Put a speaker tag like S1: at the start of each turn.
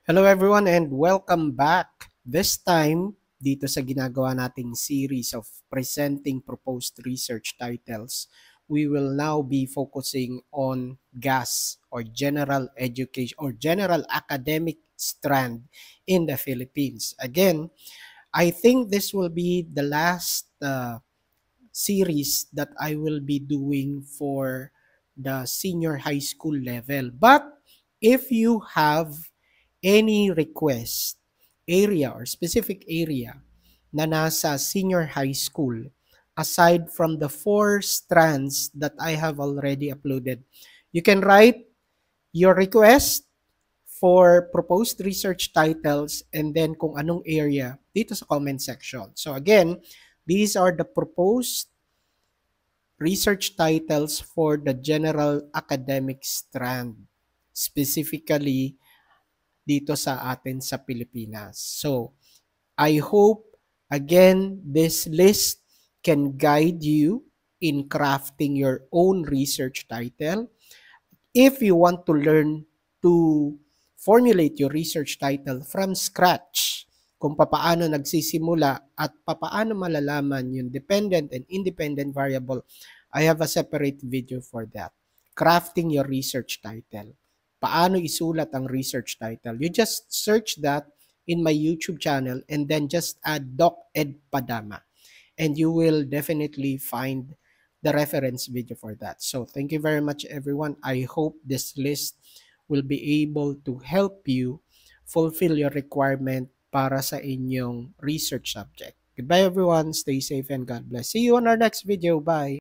S1: Hello everyone and welcome back. This time, dito sa ginagawa nating series of presenting proposed research titles, we will now be focusing on GAS or General Education or General Academic Strand in the Philippines. Again, I think this will be the last series that I will be doing for the senior high school level. But if you have any request area or specific area na nasa senior high school, aside from the 4 strands that I have already uploaded, you can write your request for proposed research titles and then kung anong area dito sa comment section. So again, these are the proposed research titles for the general academic strand, specifically dito sa atin sa Pilipinas. So, I hope, again, this list can guide you in crafting your own research title. If you want to learn to formulate your research title from scratch, kung papaano nagsisimula at papaano malalaman yung dependent and independent variable, I have a separate video for that. Crafting your research title. Paano isulat ang research title? You just search that in my YouTube channel and then just add Doc Ed Padama and you will definitely find the reference video for that. So thank you very much everyone. I hope this list will be able to help you fulfill your requirement para sa inyong research subject. Goodbye everyone. Stay safe and God bless. See you on our next video. Bye.